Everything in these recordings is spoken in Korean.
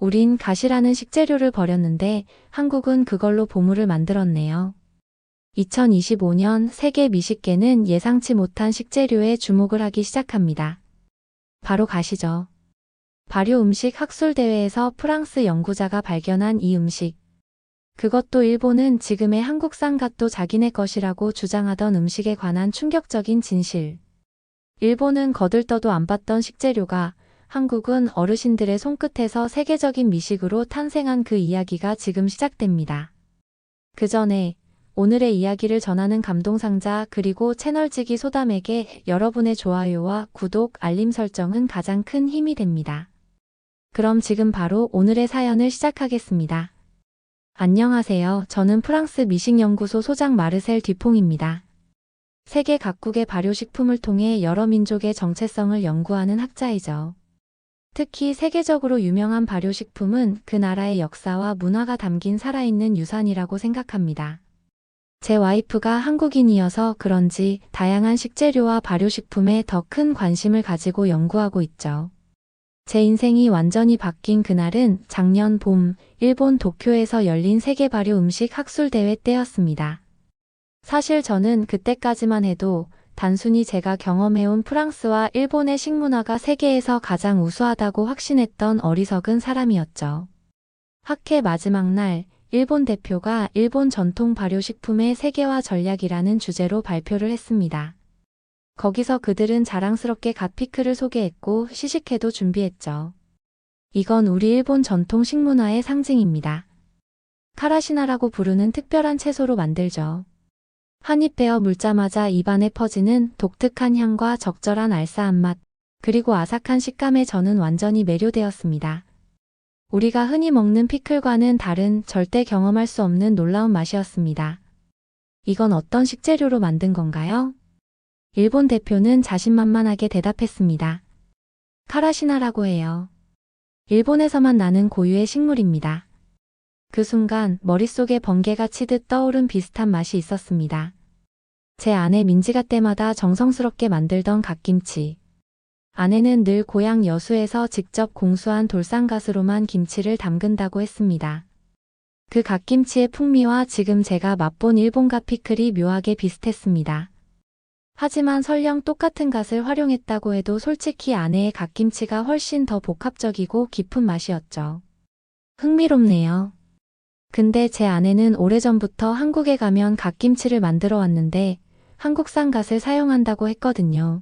우린 가시라는 식재료를 버렸는데 한국은 그걸로 보물을 만들었네요. 2025년 세계 미식계는 예상치 못한 식재료에 주목을 하기 시작합니다. 바로 가시죠. 발효 음식 학술대회에서 프랑스 연구자가 발견한 이 음식. 그것도 일본은 지금의 한국산 갓도 자기네 것이라고 주장하던 음식에 관한 충격적인 진실. 일본은 거들떠도 안 봤던 식재료가 한국은 어르신들의 손끝에서 세계적인 미식으로 탄생한 그 이야기가 지금 시작됩니다. 그 전에 오늘의 이야기를 전하는 감동상자 그리고 채널지기 소담에게 여러분의 좋아요와 구독, 알림 설정은 가장 큰 힘이 됩니다. 그럼 지금 바로 오늘의 사연을 시작하겠습니다. 안녕하세요. 저는 프랑스 미식연구소 소장 마르셀 듀퐁입니다. 세계 각국의 발효식품을 통해 여러 민족의 정체성을 연구하는 학자이죠. 특히 세계적으로 유명한 발효식품은 그 나라의 역사와 문화가 담긴 살아있는 유산이라고 생각합니다. 제 와이프가 한국인이어서 그런지 다양한 식재료와 발효식품에 더 큰 관심을 가지고 연구하고 있죠. 제 인생이 완전히 바뀐 그날은 작년 봄 일본 도쿄에서 열린 세계 발효 음식 학술대회 때였습니다. 사실 저는 그때까지만 해도 단순히 제가 경험해온 프랑스와 일본의 식문화가 세계에서 가장 우수하다고 확신했던 어리석은 사람이었죠. 학회 마지막 날 일본 대표가 일본 전통 발효식품의 세계화 전략이라는 주제로 발표를 했습니다. 거기서 그들은 자랑스럽게 갓피클을 소개했고 시식회도 준비했죠. 이건 우리 일본 전통 식문화의 상징입니다. 카라시나라고 부르는 특별한 채소로 만들죠. 한 입 베어 물자마자 입안에 퍼지는 독특한 향과 적절한 알싸한 맛, 그리고 아삭한 식감에 저는 완전히 매료되었습니다. 우리가 흔히 먹는 피클과는 다른 절대 경험할 수 없는 놀라운 맛이었습니다. 이건 어떤 식재료로 만든 건가요? 일본 대표는 자신만만하게 대답했습니다. 카라시나라고 해요. 일본에서만 나는 고유의 식물입니다. 그 순간 머릿속에 번개가 치듯 떠오른 비슷한 맛이 있었습니다. 제 아내 민지가 때마다 정성스럽게 만들던 갓김치. 아내는 늘 고향 여수에서 직접 공수한 돌산갓으로만 김치를 담근다고 했습니다. 그 갓김치의 풍미와 지금 제가 맛본 일본 갓 피클이 묘하게 비슷했습니다. 하지만 설령 똑같은 갓을 활용했다고 해도 솔직히 아내의 갓김치가 훨씬 더 복합적이고 깊은 맛이었죠. 흥미롭네요. 근데 제 아내는 오래전부터 한국에 가면 갓김치를 만들어 왔는데 한국산 갓을 사용한다고 했거든요.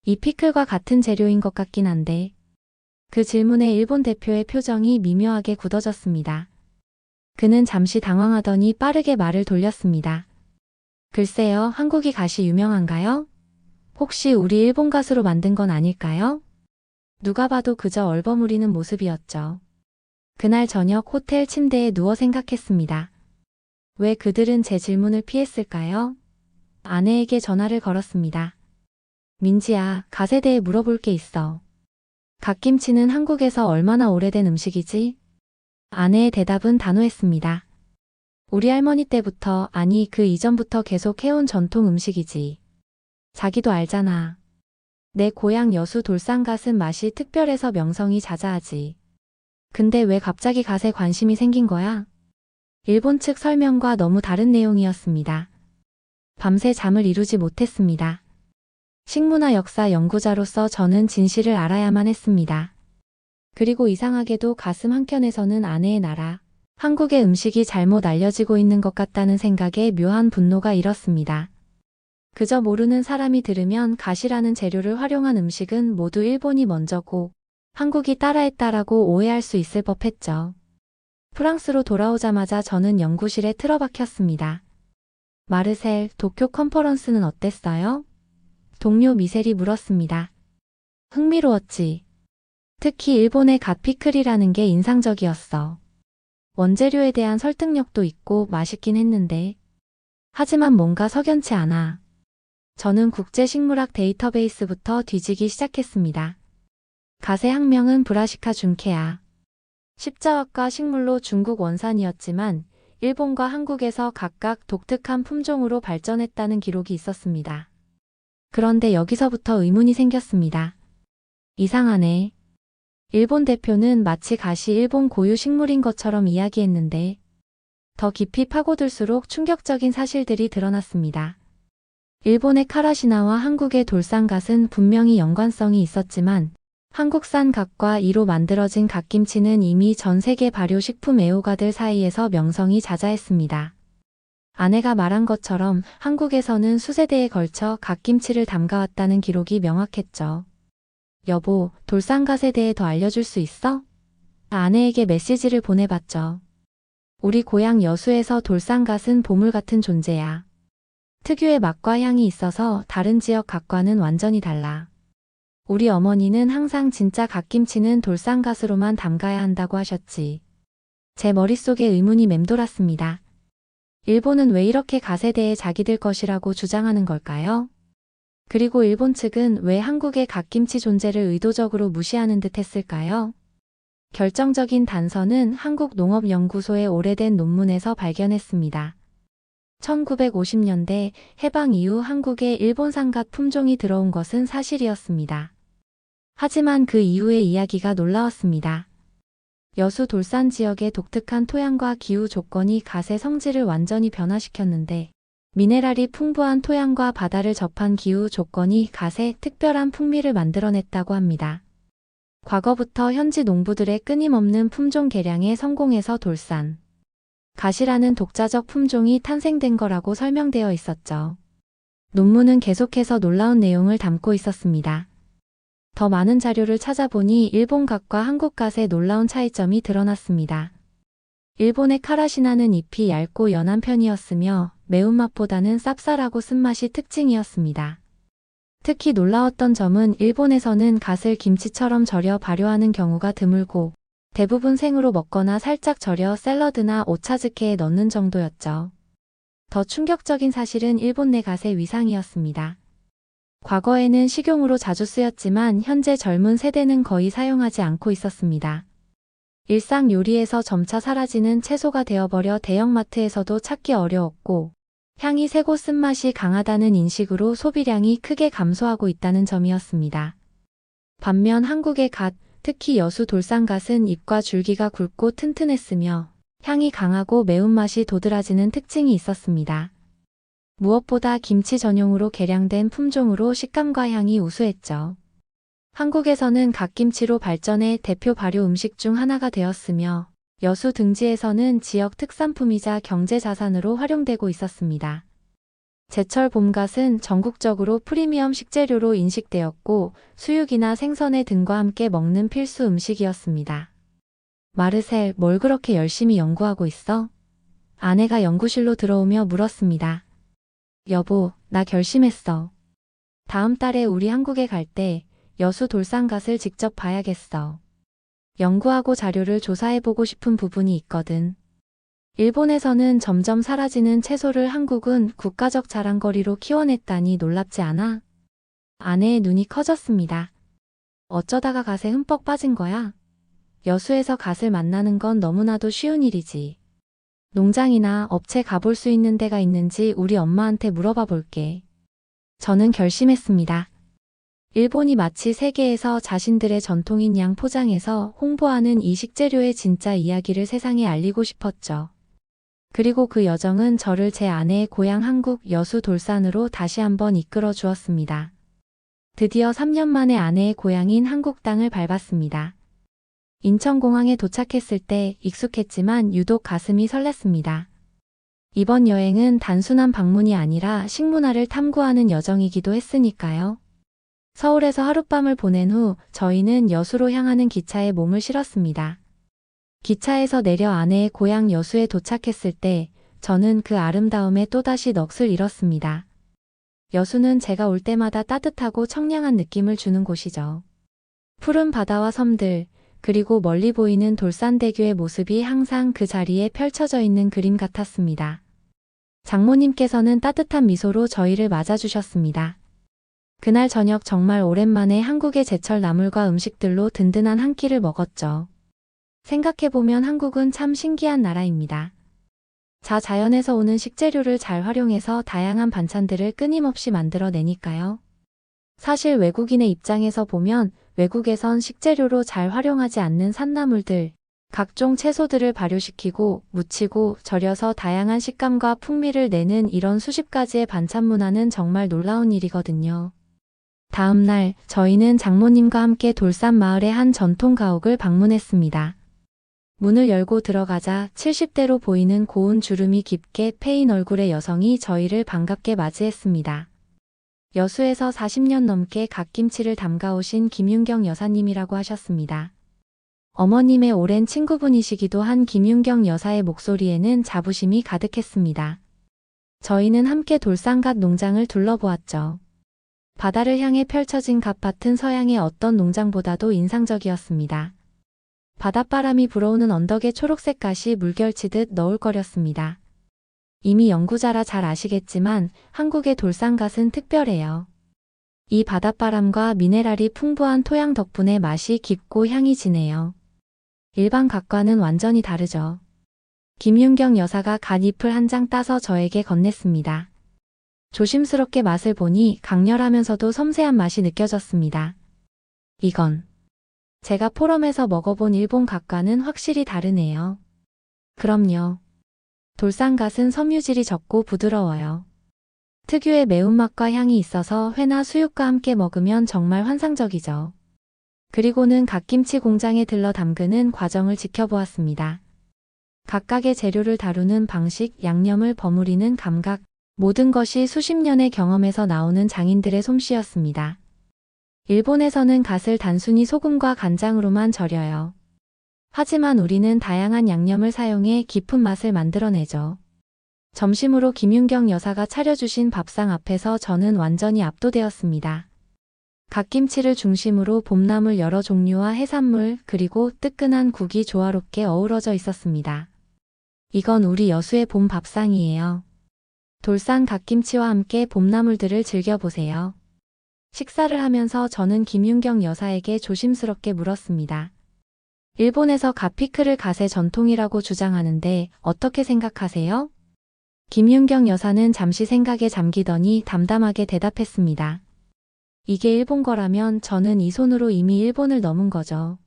이 피클과 같은 재료인 것 같긴 한데. 그 질문에 일본 대표의 표정이 미묘하게 굳어졌습니다. 그는 잠시 당황하더니 빠르게 말을 돌렸습니다. 글쎄요, 한국이 갓이 유명한가요? 혹시 우리 일본 갓으로 만든 건 아닐까요? 누가 봐도 그저 얼버무리는 모습이었죠. 그날 저녁 호텔 침대에 누워 생각했습니다. 왜 그들은 제 질문을 피했을까요? 아내에게 전화를 걸었습니다. 민지야, 갓에 대해 물어볼 게 있어. 갓김치는 한국에서 얼마나 오래된 음식이지? 아내의 대답은 단호했습니다. 우리 할머니 때부터, 아니 그 이전부터 계속 해온 전통 음식이지. 자기도 알잖아. 내 고향 여수 돌산갓은 맛이 특별해서 명성이 자자하지. 근데 왜 갑자기 갓에 관심이 생긴 거야? 일본 측 설명과 너무 다른 내용이었습니다. 밤새 잠을 이루지 못했습니다. 식문화 역사 연구자로서 저는 진실을 알아야만 했습니다. 그리고 이상하게도 가슴 한켠에서는 아내의 나라, 한국의 음식이 잘못 알려지고 있는 것 같다는 생각에 묘한 분노가 일었습니다. 그저 모르는 사람이 들으면 갓이라는 재료를 활용한 음식은 모두 일본이 먼저고 한국이 따라했다라고 오해할 수 있을 법했죠. 프랑스로 돌아오자마자 저는 연구실에 틀어박혔습니다. 마르셀, 도쿄 컨퍼런스는 어땠어요? 동료 미셀이 물었습니다. 흥미로웠지. 특히 일본의 갓피클이라는 게 인상적이었어. 원재료에 대한 설득력도 있고 맛있긴 했는데. 하지만 뭔가 석연치 않아. 저는 국제식물학 데이터베이스부터 뒤지기 시작했습니다. 갓의 학명은 브라시카 준케아. 십자화과 식물로 중국 원산이었지만 일본과 한국에서 각각 독특한 품종으로 발전했다는 기록이 있었습니다. 그런데 여기서부터 의문이 생겼습니다. 이상하네. 일본 대표는 마치 갓이 일본 고유 식물인 것처럼 이야기했는데 더 깊이 파고들수록 충격적인 사실들이 드러났습니다. 일본의 카라시나와 한국의 돌산갓은 분명히 연관성이 있었지만 한국산 갓과 이로 만들어진 갓김치는 이미 전 세계 발효 식품 애호가들 사이에서 명성이 자자했습니다. 아내가 말한 것처럼 한국에서는 수세대에 걸쳐 갓김치를 담가왔다는 기록이 명확했죠. 여보, 돌산갓에 대해 더 알려줄 수 있어? 아내에게 메시지를 보내봤죠. 우리 고향 여수에서 돌산갓은 보물 같은 존재야. 특유의 맛과 향이 있어서 다른 지역 갓과는 완전히 달라. 우리 어머니는 항상 진짜 갓김치는 돌산갓으로만 담가야 한다고 하셨지. 제 머릿속에 의문이 맴돌았습니다. 일본은 왜 이렇게 갓에 대해 자기들 것이라고 주장하는 걸까요? 그리고 일본 측은 왜 한국의 갓김치 존재를 의도적으로 무시하는 듯 했을까요? 결정적인 단서는 한국농업연구소의 오래된 논문에서 발견했습니다. 1950년대 해방 이후 한국에 일본산 갓 품종이 들어온 것은 사실이었습니다. 하지만 그 이후의 이야기가 놀라웠습니다. 여수 돌산 지역의 독특한 토양과 기후 조건이 갓의 성질을 완전히 변화시켰는데 미네랄이 풍부한 토양과 바다를 접한 기후 조건이 갓에 특별한 풍미를 만들어냈다고 합니다. 과거부터 현지 농부들의 끊임없는 품종 개량에 성공해서 돌산 갓이라는 독자적 품종이 탄생된 거라고 설명되어 있었죠. 논문은 계속해서 놀라운 내용을 담고 있었습니다. 더 많은 자료를 찾아보니 일본 갓과 한국 갓의 놀라운 차이점이 드러났습니다. 일본의 카라시나는 잎이 얇고 연한 편이었으며 매운맛보다는 쌉쌀하고 쓴맛이 특징이었습니다. 특히 놀라웠던 점은 일본에서는 갓을 김치처럼 절여 발효하는 경우가 드물고 대부분 생으로 먹거나 살짝 절여 샐러드나 오차즈케에 넣는 정도였죠. 더 충격적인 사실은 일본 내 갓의 위상이었습니다. 과거에는 식용으로 자주 쓰였지만 현재 젊은 세대는 거의 사용하지 않고 있었습니다. 일상 요리에서 점차 사라지는 채소가 되어버려 대형마트에서도 찾기 어려웠고 향이 세고 쓴맛이 강하다는 인식으로 소비량이 크게 감소하고 있다는 점이었습니다. 반면 한국의 갓, 특히 여수 돌산갓은 잎과 줄기가 굵고 튼튼했으며 향이 강하고 매운맛이 도드라지는 특징이 있었습니다. 무엇보다 김치 전용으로 개량된 품종으로 식감과 향이 우수했죠. 한국에서는 갓김치로 발전해 대표 발효 음식 중 하나가 되었으며 여수 등지에서는 지역 특산품이자 경제자산으로 활용되고 있었습니다. 제철 봄갓은 전국적으로 프리미엄 식재료로 인식되었고 수육이나 생선회 등과 함께 먹는 필수 음식이었습니다. 마르셀, 뭘 그렇게 열심히 연구하고 있어? 아내가 연구실로 들어오며 물었습니다. 여보, 나 결심했어. 다음 달에 우리 한국에 갈 때 여수 돌산갓을 직접 봐야겠어. 연구하고 자료를 조사해보고 싶은 부분이 있거든. 일본에서는 점점 사라지는 채소를 한국은 국가적 자랑거리로 키워냈다니 놀랍지 않아? 아내의 눈이 커졌습니다. 어쩌다가 갓에 흠뻑 빠진 거야? 여수에서 갓을 만나는 건 너무나도 쉬운 일이지. 농장이나 업체 가볼 수 있는 데가 있는지 우리 엄마한테 물어봐 볼게. 저는 결심했습니다. 일본이 마치 세계에서 자신들의 전통인 양 포장해서 홍보하는 이 식재료의 진짜 이야기를 세상에 알리고 싶었죠. 그리고 그 여정은 저를 제 아내의 고향 한국 여수 돌산으로 다시 한번 이끌어 주었습니다. 드디어 3년 만에 아내의 고향인 한국 땅을 밟았습니다. 인천공항에 도착했을 때 익숙했지만 유독 가슴이 설렜습니다. 이번 여행은 단순한 방문이 아니라 식문화를 탐구하는 여정이기도 했으니까요. 서울에서 하룻밤을 보낸 후 저희는 여수로 향하는 기차에 몸을 실었습니다. 기차에서 내려 아내의 고향 여수에 도착했을 때 저는 그 아름다움에 또다시 넋을 잃었습니다. 여수는 제가 올 때마다 따뜻하고 청량한 느낌을 주는 곳이죠. 푸른 바다와 섬들, 그리고 멀리 보이는 돌산대교의 모습이 항상 그 자리에 펼쳐져 있는 그림 같았습니다. 장모님께서는 따뜻한 미소로 저희를 맞아주셨습니다. 그날 저녁 정말 오랜만에 한국의 제철 나물과 음식들로 든든한 한 끼를 먹었죠. 생각해보면 한국은 참 신기한 나라입니다. 자연에서 오는 식재료를 잘 활용해서 다양한 반찬들을 끊임없이 만들어내니까요. 사실 외국인의 입장에서 보면 외국에선 식재료로 잘 활용하지 않는 산나물들, 각종 채소들을 발효시키고 무치고 절여서 다양한 식감과 풍미를 내는 이런 수십 가지의 반찬 문화는 정말 놀라운 일이거든요. 다음 날 저희는 장모님과 함께 돌산 마을의 한 전통 가옥을 방문했습니다. 문을 열고 들어가자 70대로 보이는 고운 주름이 깊게 패인 얼굴의 여성이 저희를 반갑게 맞이했습니다. 여수에서 40년 넘게 갓김치를 담가오신 김윤경 여사님이라고 하셨습니다. 어머님의 오랜 친구분이시기도 한 김윤경 여사의 목소리에는 자부심이 가득했습니다. 저희는 함께 돌산갓 농장을 둘러보았죠. 바다를 향해 펼쳐진 갓밭은 서양의 어떤 농장보다도 인상적이었습니다. 바닷바람이 불어오는 언덕의 초록색 갓이 물결치듯 너울거렸습니다. 이미 연구자라 잘 아시겠지만 한국의 돌산갓은 특별해요. 이 바닷바람과 미네랄이 풍부한 토양 덕분에 맛이 깊고 향이 진해요. 일반 갓과는 완전히 다르죠. 김윤경 여사가 갓잎을 한 장 따서 저에게 건넸습니다. 조심스럽게 맛을 보니 강렬하면서도 섬세한 맛이 느껴졌습니다. 이건 제가 포럼에서 먹어본 일본 갓과는 확실히 다르네요. 그럼요. 돌산갓은 섬유질이 적고 부드러워요. 특유의 매운맛과 향이 있어서 회나 수육과 함께 먹으면 정말 환상적이죠. 그리고는 갓김치 공장에 들러 담그는 과정을 지켜보았습니다. 각각의 재료를 다루는 방식, 양념을 버무리는 감각, 모든 것이 수십 년의 경험에서 나오는 장인들의 솜씨였습니다. 일본에서는 갓을 단순히 소금과 간장으로만 절여요. 하지만 우리는 다양한 양념을 사용해 깊은 맛을 만들어내죠. 점심으로 김윤경 여사가 차려주신 밥상 앞에서 저는 완전히 압도되었습니다. 갓김치를 중심으로 봄나물 여러 종류와 해산물 그리고 뜨끈한 국이 조화롭게 어우러져 있었습니다. 이건 우리 여수의 봄 밥상이에요. 돌산 갓김치와 함께 봄나물들을 즐겨보세요. 식사를 하면서 저는 김윤경 여사에게 조심스럽게 물었습니다. 일본에서 갓피클을 갓의 전통이라고 주장하는데 어떻게 생각하세요? 김윤경 여사는 잠시 생각에 잠기더니 담담하게 대답했습니다. 이게 일본 거라면 저는 이 손으로 이미 일본을 넘은 거죠.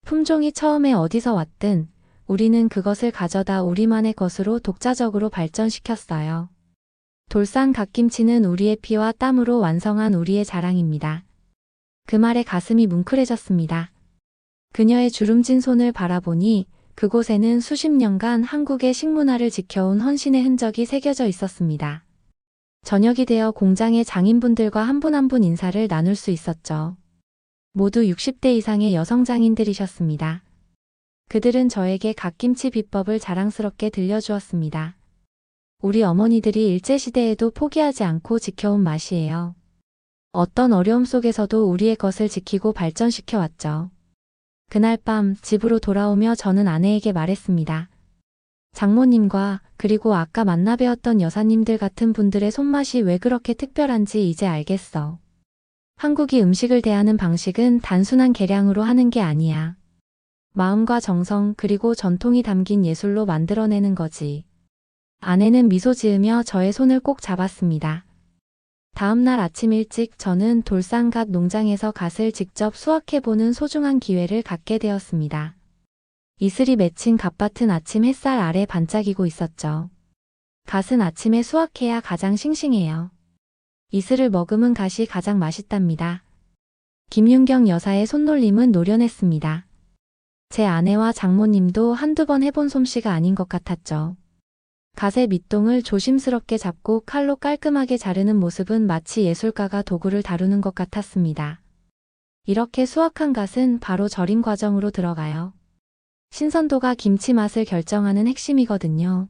품종이 처음에 어디서 왔든 우리는 그것을 가져다 우리만의 것으로 독자적으로 발전시켰어요. 돌산 갓김치는 우리의 피와 땀으로 완성한 우리의 자랑입니다. 그 말에 가슴이 뭉클해졌습니다. 그녀의 주름진 손을 바라보니 그곳에는 수십 년간 한국의 식문화를 지켜온 헌신의 흔적이 새겨져 있었습니다. 저녁이 되어 공장의 장인분들과 한 분 한 분 인사를 나눌 수 있었죠. 모두 60대 이상의 여성 장인들이셨습니다. 그들은 저에게 갓김치 비법을 자랑스럽게 들려주었습니다. 우리 어머니들이 일제시대에도 포기하지 않고 지켜온 맛이에요. 어떤 어려움 속에서도 우리의 것을 지키고 발전시켜 왔죠. 그날 밤 집으로 돌아오며 저는 아내에게 말했습니다. 장모님과 그리고 아까 만나 뵈었던 여사님들 같은 분들의 손맛이 왜 그렇게 특별한지 이제 알겠어. 한국이 음식을 대하는 방식은 단순한 계량으로 하는 게 아니야. 마음과 정성 그리고 전통이 담긴 예술로 만들어내는 거지. 아내는 미소 지으며 저의 손을 꼭 잡았습니다. 다음 날 아침 일찍 저는 돌산갓 농장에서 갓을 직접 수확해보는 소중한 기회를 갖게 되었습니다. 이슬이 맺힌 갓밭은 아침 햇살 아래 반짝이고 있었죠. 갓은 아침에 수확해야 가장 싱싱해요. 이슬을 머금은 갓이 가장 맛있답니다. 김윤경 여사의 손놀림은 노련했습니다. 제 아내와 장모님도 한두 번 해본 솜씨가 아닌 것 같았죠. 갓의 밑동을 조심스럽게 잡고 칼로 깔끔하게 자르는 모습은 마치 예술가가 도구를 다루는 것 같았습니다. 이렇게 수확한 갓은 바로 절임 과정으로 들어가요. 신선도가 김치 맛을 결정하는 핵심이거든요.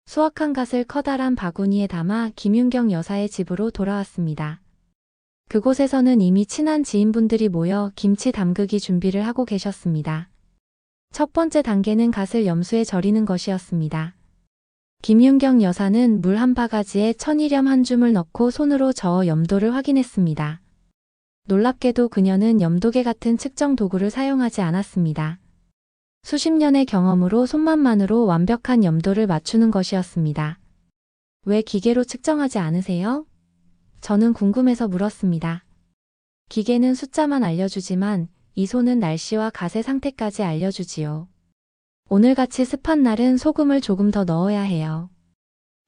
수확한 갓을 커다란 바구니에 담아 김윤경 여사의 집으로 돌아왔습니다. 그곳에서는 이미 친한 지인분들이 모여 김치 담그기 준비를 하고 계셨습니다. 첫 번째 단계는 갓을 염수에 절이는 것이었습니다. 김윤경 여사는 물 한 바가지에 천일염 한 줌을 넣고 손으로 저어 염도를 확인했습니다. 놀랍게도 그녀는 염도계 같은 측정 도구를 사용하지 않았습니다. 수십 년의 경험으로 손맛만으로 완벽한 염도를 맞추는 것이었습니다. 왜 기계로 측정하지 않으세요? 저는 궁금해서 물었습니다. 기계는 숫자만 알려주지만 이 손은 날씨와 갓의 상태까지 알려주지요. 오늘같이 습한 날은 소금을 조금 더 넣어야 해요.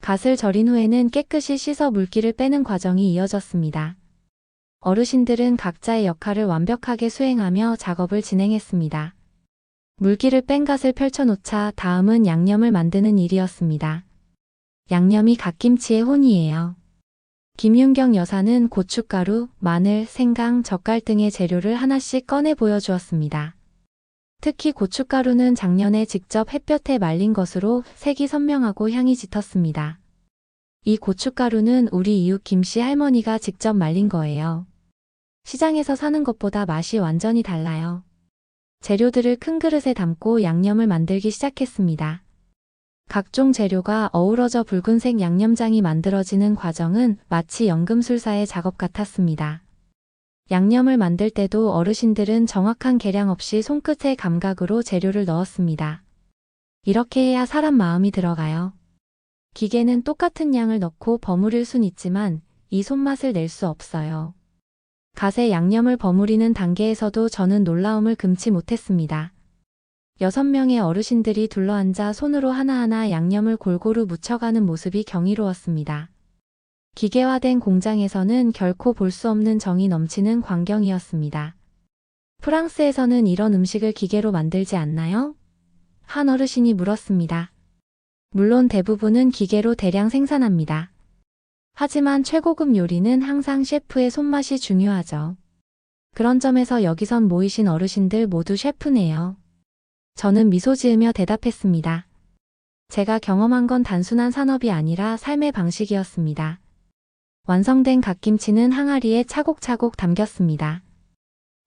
갓을 절인 후에는 깨끗이 씻어 물기를 빼는 과정이 이어졌습니다. 어르신들은 각자의 역할을 완벽하게 수행하며 작업을 진행했습니다. 물기를 뺀 갓을 펼쳐놓자 다음은 양념을 만드는 일이었습니다. 양념이 갓김치의 혼이에요. 김윤경 여사는 고춧가루, 마늘, 생강, 젓갈 등의 재료를 하나씩 꺼내 보여주었습니다. 특히 고춧가루는 작년에 직접 햇볕에 말린 것으로 색이 선명하고 향이 짙었습니다. 이 고춧가루는 우리 이웃 김씨 할머니가 직접 말린 거예요. 시장에서 사는 것보다 맛이 완전히 달라요. 재료들을 큰 그릇에 담고 양념을 만들기 시작했습니다. 각종 재료가 어우러져 붉은색 양념장이 만들어지는 과정은 마치 연금술사의 작업 같았습니다. 양념을 만들 때도 어르신들은 정확한 계량 없이 손끝의 감각으로 재료를 넣었습니다. 이렇게 해야 사람 마음이 들어가요. 기계는 똑같은 양을 넣고 버무릴 순 있지만 이 손맛을 낼 수 없어요. 갓에 양념을 버무리는 단계에서도 저는 놀라움을 금치 못했습니다. 6명의 어르신들이 둘러앉아 손으로 하나하나 양념을 골고루 묻혀가는 모습이 경이로웠습니다. 기계화된 공장에서는 결코 볼 수 없는 정이 넘치는 광경이었습니다. 프랑스에서는 이런 음식을 기계로 만들지 않나요? 한 어르신이 물었습니다. 물론 대부분은 기계로 대량 생산합니다. 하지만 최고급 요리는 항상 셰프의 손맛이 중요하죠. 그런 점에서 여기선 모이신 어르신들 모두 셰프네요. 저는 미소 지으며 대답했습니다. 제가 경험한 건 단순한 산업이 아니라 삶의 방식이었습니다. 완성된 갓김치는 항아리에 차곡차곡 담겼습니다.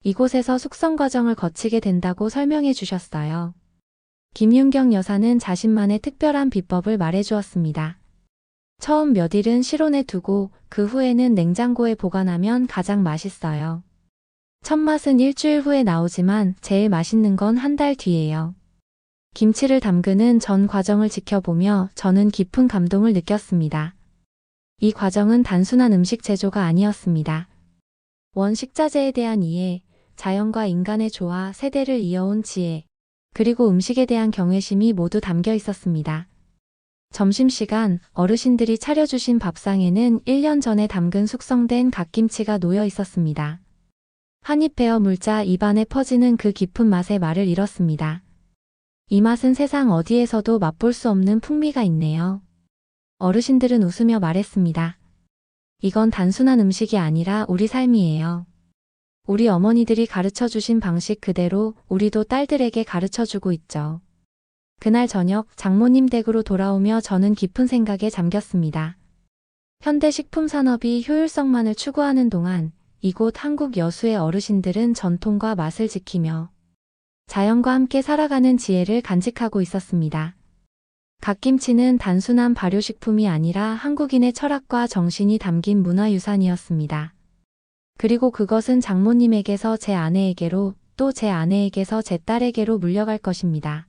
이곳에서 숙성 과정을 거치게 된다고 설명해 주셨어요. 김윤경 여사는 자신만의 특별한 비법을 말해 주었습니다. 처음 몇 일은 실온에 두고 그 후에는 냉장고에 보관하면 가장 맛있어요. 첫 맛은 일주일 후에 나오지만 제일 맛있는 건 한 달 뒤예요. 김치를 담그는 전 과정을 지켜보며 저는 깊은 감동을 느꼈습니다. 이 과정은 단순한 음식 제조가 아니었습니다. 원식자재에 대한 이해, 자연과 인간의 조화, 세대를 이어온 지혜, 그리고 음식에 대한 경외심이 모두 담겨 있었습니다. 점심시간 어르신들이 차려주신 밥상에는 1년 전에 담근 숙성된 갓김치가 놓여 있었습니다. 한입 베어 물자 입안에 퍼지는 그 깊은 맛의 말을 잃었습니다. 이 맛은 세상 어디에서도 맛볼 수 없는 풍미가 있네요. 어르신들은 웃으며 말했습니다. 이건 단순한 음식이 아니라 우리 삶이에요. 우리 어머니들이 가르쳐 주신 방식 그대로 우리도 딸들에게 가르쳐 주고 있죠. 그날 저녁 장모님 댁으로 돌아오며 저는 깊은 생각에 잠겼습니다. 현대 식품 산업이 효율성만을 추구하는 동안 이곳 한국 여수의 어르신들은 전통과 맛을 지키며 자연과 함께 살아가는 지혜를 간직하고 있었습니다. 갓김치는 단순한 발효식품이 아니라 한국인의 철학과 정신이 담긴 문화유산이었습니다. 그리고 그것은 장모님에게서 제 아내에게로 또 제 아내에게서 제 딸에게로 물려갈 것입니다.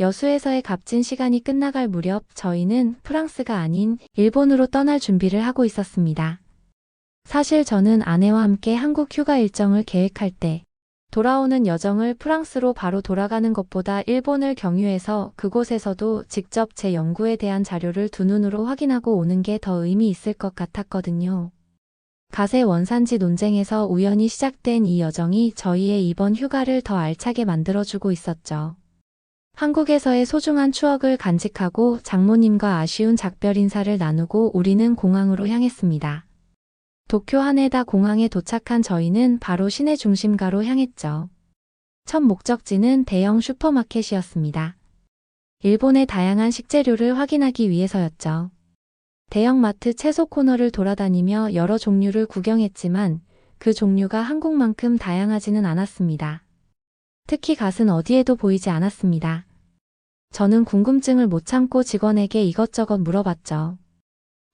여수에서의 값진 시간이 끝나갈 무렵 저희는 프랑스가 아닌 일본으로 떠날 준비를 하고 있었습니다. 사실 저는 아내와 함께 한국 휴가 일정을 계획할 때 돌아오는 여정을 프랑스로 바로 돌아가는 것보다 일본을 경유해서 그곳에서도 직접 제 연구에 대한 자료를 두 눈으로 확인하고 오는 게 더 의미 있을 것 같았거든요. 갓의 원산지 논쟁에서 우연히 시작된 이 여정이 저희의 이번 휴가를 더 알차게 만들어주고 있었죠. 한국에서의 소중한 추억을 간직하고 장모님과 아쉬운 작별 인사를 나누고 우리는 공항으로 향했습니다. 도쿄 하네다 공항에 도착한 저희는 바로 시내 중심가로 향했죠. 첫 목적지는 대형 슈퍼마켓이었습니다. 일본의 다양한 식재료를 확인하기 위해서였죠. 대형마트 채소 코너를 돌아다니며 여러 종류를 구경했지만 그 종류가 한국만큼 다양하지는 않았습니다. 특히 갓은 어디에도 보이지 않았습니다. 저는 궁금증을 못 참고 직원에게 이것저것 물어봤죠.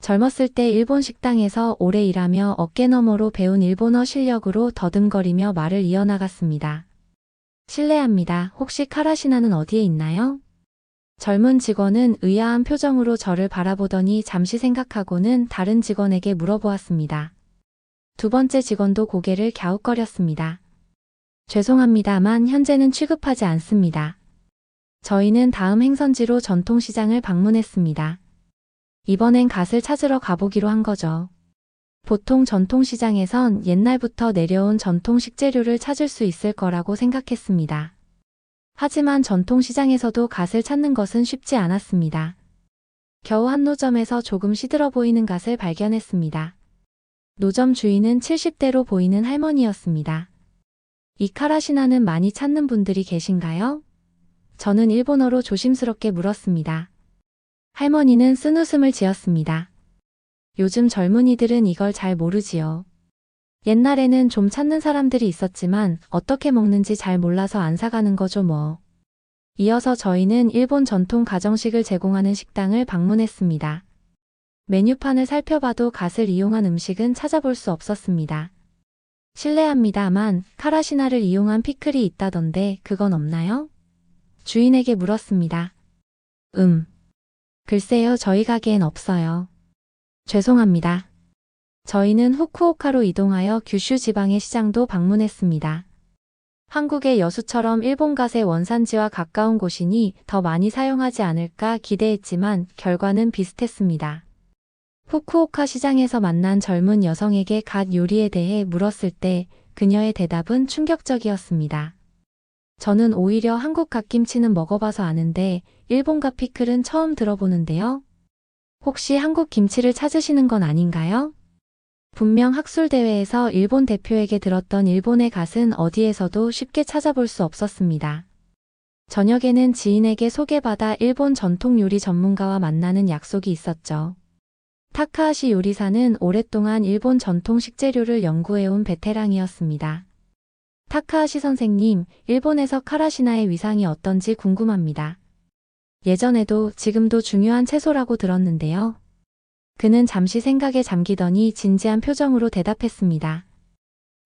젊었을 때 일본 식당에서 오래 일하며 어깨너머로 배운 일본어 실력으로 더듬거리며 말을 이어나갔습니다. 실례합니다. 혹시 카라시나는 어디에 있나요? 젊은 직원은 의아한 표정으로 저를 바라보더니 잠시 생각하고는 다른 직원에게 물어보았습니다. 두 번째 직원도 고개를 갸웃거렸습니다. 죄송합니다만 현재는 취급하지 않습니다. 저희는 다음 행선지로 전통시장을 방문했습니다. 이번엔 갓을 찾으러 가보기로 한 거죠. 보통 전통시장에선 옛날부터 내려온 전통 식재료를 찾을 수 있을 거라고 생각했습니다. 하지만 전통시장에서도 갓을 찾는 것은 쉽지 않았습니다. 겨우 한 노점에서 조금 시들어 보이는 갓을 발견했습니다. 노점 주인은 70대로 보이는 할머니였습니다. 이 카라시나는 많이 찾는 분들이 계신가요? 저는 일본어로 조심스럽게 물었습니다. 할머니는 쓴웃음을 지었습니다. 요즘 젊은이들은 이걸 잘 모르지요. 옛날에는 좀 찾는 사람들이 있었지만 어떻게 먹는지 잘 몰라서 안 사가는 거죠 뭐. 이어서 저희는 일본 전통 가정식을 제공하는 식당을 방문했습니다. 메뉴판을 살펴봐도 갓을 이용한 음식은 찾아볼 수 없었습니다. 실례합니다만 카라시나를 이용한 피클이 있다던데 그건 없나요? 주인에게 물었습니다. 글쎄요, 저희 가게엔 없어요. 죄송합니다. 저희는 후쿠오카로 이동하여 규슈 지방의 시장도 방문했습니다. 한국의 여수처럼 일본 갓의 원산지와 가까운 곳이니 더 많이 사용하지 않을까 기대했지만 결과는 비슷했습니다. 후쿠오카 시장에서 만난 젊은 여성에게 갓 요리에 대해 물었을 때 그녀의 대답은 충격적이었습니다. 저는 오히려 한국 갓김치는 먹어봐서 아는데 일본 갓 피클은 처음 들어보는데요. 혹시 한국 김치를 찾으시는 건 아닌가요? 분명 학술대회에서 일본 대표에게 들었던 일본의 갓은 어디에서도 쉽게 찾아볼 수 없었습니다. 저녁에는 지인에게 소개받아 일본 전통 요리 전문가와 만나는 약속이 있었죠. 타카하시 요리사는 오랫동안 일본 전통 식재료를 연구해온 베테랑이었습니다. 타카하시 선생님, 일본에서 카라시나의 위상이 어떤지 궁금합니다. 예전에도 지금도 중요한 채소라고 들었는데요. 그는 잠시 생각에 잠기더니 진지한 표정으로 대답했습니다.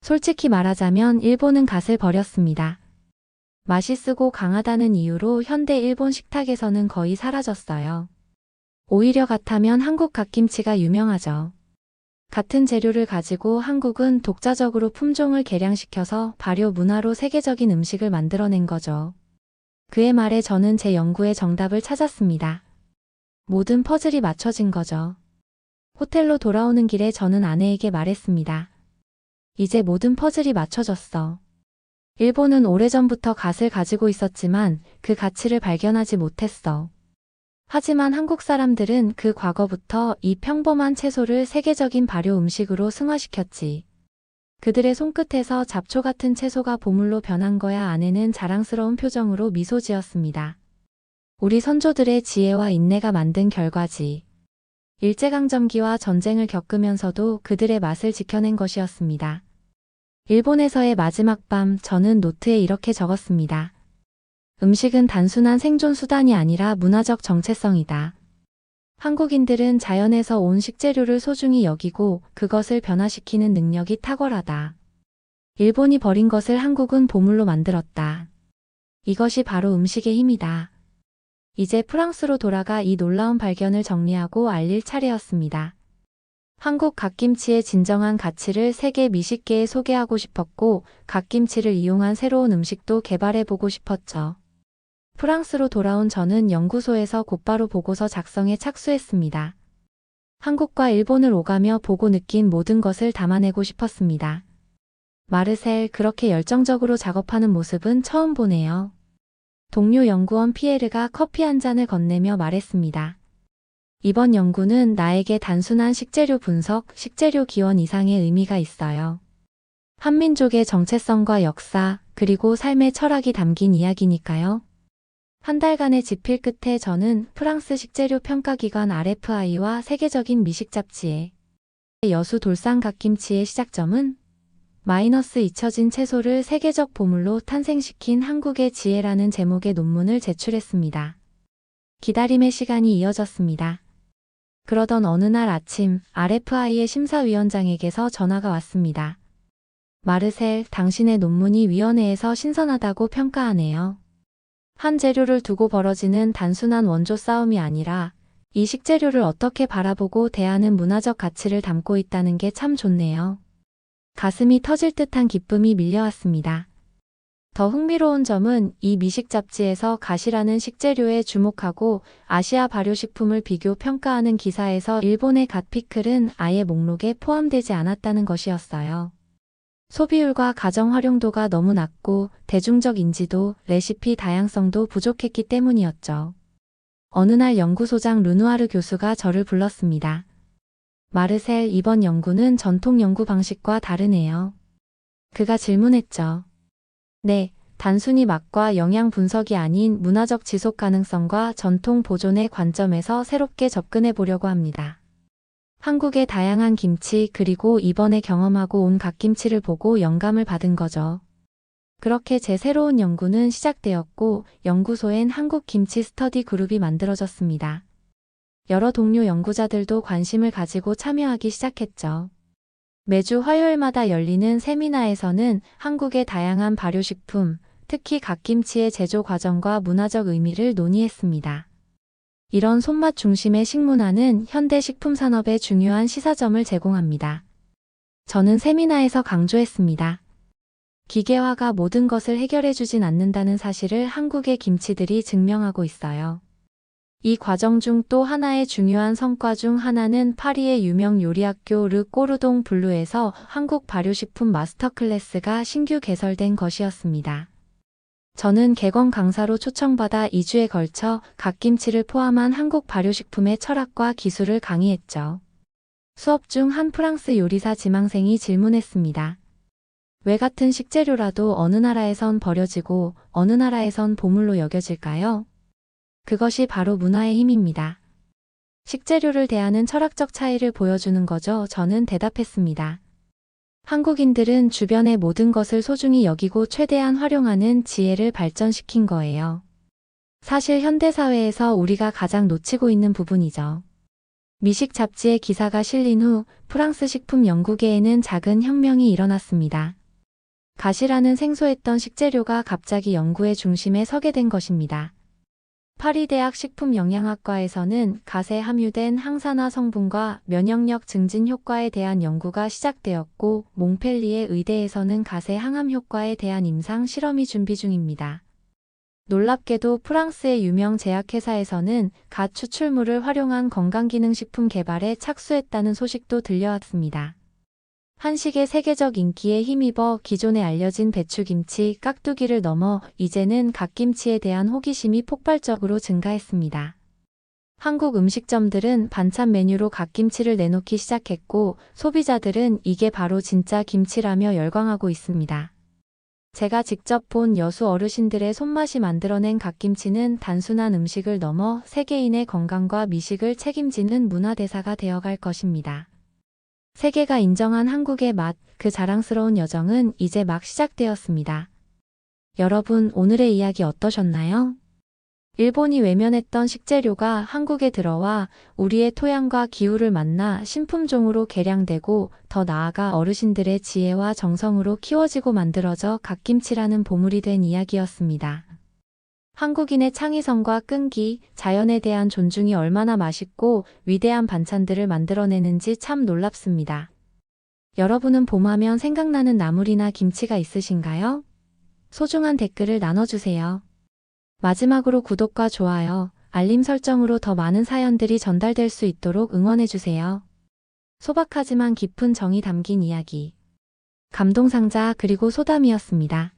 솔직히 말하자면 일본은 갓을 버렸습니다. 맛이 쓰고 강하다는 이유로 현대 일본 식탁에서는 거의 사라졌어요. 오히려 갓하면 한국 갓김치가 유명하죠. 같은 재료를 가지고 한국은 독자적으로 품종을 개량시켜서 발효 문화로 세계적인 음식을 만들어낸 거죠. 그의 말에 저는 제 연구의 정답을 찾았습니다. 모든 퍼즐이 맞춰진 거죠. 호텔로 돌아오는 길에 저는 아내에게 말했습니다. 이제 모든 퍼즐이 맞춰졌어. 일본은 오래전부터 갓을 가지고 있었지만 그 가치를 발견하지 못했어. 하지만 한국 사람들은 그 과거부터 이 평범한 채소를 세계적인 발효 음식으로 승화시켰지. 그들의 손끝에서 잡초 같은 채소가 보물로 변한 거야. 아내는 자랑스러운 표정으로 미소 지었습니다. 우리 선조들의 지혜와 인내가 만든 결과지. 일제강점기와 전쟁을 겪으면서도 그들의 맛을 지켜낸 것이었습니다. 일본에서의 마지막 밤, 저는 노트에 이렇게 적었습니다. 음식은 단순한 생존 수단이 아니라 문화적 정체성이다. 한국인들은 자연에서 온 식재료를 소중히 여기고 그것을 변화시키는 능력이 탁월하다. 일본이 버린 것을 한국은 보물로 만들었다. 이것이 바로 음식의 힘이다. 이제 프랑스로 돌아가 이 놀라운 발견을 정리하고 알릴 차례였습니다. 한국 갓김치의 진정한 가치를 세계 미식계에 소개하고 싶었고 갓김치를 이용한 새로운 음식도 개발해보고 싶었죠. 프랑스로 돌아온 저는 연구소에서 곧바로 보고서 작성에 착수했습니다. 한국과 일본을 오가며 보고 느낀 모든 것을 담아내고 싶었습니다. 마르셀, 그렇게 열정적으로 작업하는 모습은 처음 보네요. 동료 연구원 피에르가 커피 한 잔을 건네며 말했습니다. 이번 연구는 나에게 단순한 식재료 분석, 식재료 기원 이상의 의미가 있어요. 한민족의 정체성과 역사, 그리고 삶의 철학이 담긴 이야기니까요. 한 달간의 집필 끝에 저는 프랑스 식재료 평가기관 RFI와 세계적인 미식 잡지에 여수 돌산 갓김치의 시작점은 마이너스 잊혀진 채소를 세계적 보물로 탄생시킨 한국의 지혜라는 제목의 논문을 제출했습니다. 기다림의 시간이 이어졌습니다. 그러던 어느 날 아침 RFI의 심사위원장에게서 전화가 왔습니다. 마르셀, 당신의 논문이 위원회에서 신선하다고 평가하네요. 한 재료를 두고 벌어지는 단순한 원조 싸움이 아니라 이 식재료를 어떻게 바라보고 대하는 문화적 가치를 담고 있다는 게 참 좋네요. 가슴이 터질 듯한 기쁨이 밀려왔습니다. 더 흥미로운 점은 이 미식 잡지에서 가시라는 식재료에 주목하고 아시아 발효식품을 비교 평가하는 기사에서 일본의 갓피클은 아예 목록에 포함되지 않았다는 것이었어요. 소비율과 가정 활용도가 너무 낮고 대중적 인지도, 레시피 다양성도 부족했기 때문이었죠. 어느 날 연구소장 르누아르 교수가 저를 불렀습니다. 마르셀, 이번 연구는 전통 연구 방식과 다르네요. 그가 질문했죠. 네, 단순히 맛과 영양 분석이 아닌 문화적 지속 가능성과 전통 보존의 관점에서 새롭게 접근해 보려고 합니다. 한국의 다양한 김치 그리고 이번에 경험하고 온 갓김치를 보고 영감을 받은 거죠. 그렇게 제 새로운 연구는 시작되었고 연구소엔 한국 김치 스터디 그룹이 만들어졌습니다. 여러 동료 연구자들도 관심을 가지고 참여하기 시작했죠. 매주 화요일마다 열리는 세미나에서는 한국의 다양한 발효식품, 특히 갓김치의 제조 과정과 문화적 의미를 논의했습니다. 이런 손맛 중심의 식문화는 현대 식품 산업에 중요한 시사점을 제공합니다. 저는 세미나에서 강조했습니다. 기계화가 모든 것을 해결해주진 않는다는 사실을 한국의 김치들이 증명하고 있어요. 이 과정 중 또 하나의 중요한 성과 중 하나는 파리의 유명 요리학교 르 꼬르동 블루에서 한국 발효식품 마스터 클래스가 신규 개설된 것이었습니다. 저는 객원 강사로 초청받아 2주에 걸쳐 갓김치를 포함한 한국 발효식품의 철학과 기술을 강의했죠. 수업 중 한 프랑스 요리사 지망생이 질문했습니다. 왜 같은 식재료라도 어느 나라에선 버려지고 어느 나라에선 보물로 여겨질까요? 그것이 바로 문화의 힘입니다. 식재료를 대하는 철학적 차이를 보여주는 거죠. 저는 대답했습니다. 한국인들은 주변의 모든 것을 소중히 여기고 최대한 활용하는 지혜를 발전시킨 거예요. 사실 현대사회에서 우리가 가장 놓치고 있는 부분이죠. 미식 잡지의 기사가 실린 후 프랑스 식품 연구계에는 작은 혁명이 일어났습니다. 가시라는 생소했던 식재료가 갑자기 연구의 중심에 서게 된 것입니다. 파리대학 식품영양학과에서는 갓에 함유된 항산화 성분과 면역력 증진 효과에 대한 연구가 시작되었고 몽펠리에 의대에서는 갓의 항암 효과에 대한 임상 실험이 준비 중입니다. 놀랍게도 프랑스의 유명 제약회사에서는 갓 추출물을 활용한 건강기능식품 개발에 착수했다는 소식도 들려왔습니다. 한식의 세계적 인기에 힘입어 기존에 알려진 배추김치, 깍두기를 넘어 이제는 갓김치에 대한 호기심이 폭발적으로 증가했습니다. 한국 음식점들은 반찬 메뉴로 갓김치를 내놓기 시작했고 소비자들은 이게 바로 진짜 김치라며 열광하고 있습니다. 제가 직접 본 여수 어르신들의 손맛이 만들어낸 갓김치는 단순한 음식을 넘어 세계인의 건강과 미식을 책임지는 문화대사가 되어갈 것입니다. 세계가 인정한 한국의 맛, 그 자랑스러운 여정은 이제 막 시작되었습니다. 여러분, 오늘의 이야기 어떠셨나요? 일본이 외면했던 식재료가 한국에 들어와 우리의 토양과 기후를 만나 신품종으로 개량되고 더 나아가 어르신들의 지혜와 정성으로 키워지고 만들어져 갓김치라는 보물이 된 이야기였습니다. 한국인의 창의성과 끈기, 자연에 대한 존중이 얼마나 맛있고 위대한 반찬들을 만들어내는지 참 놀랍습니다. 여러분은 봄하면 생각나는 나물이나 김치가 있으신가요? 소중한 댓글을 나눠주세요. 마지막으로 구독과 좋아요, 알림 설정으로 더 많은 사연들이 전달될 수 있도록 응원해주세요. 소박하지만 깊은 정이 담긴 이야기. 감동상자 그리고 소담이었습니다.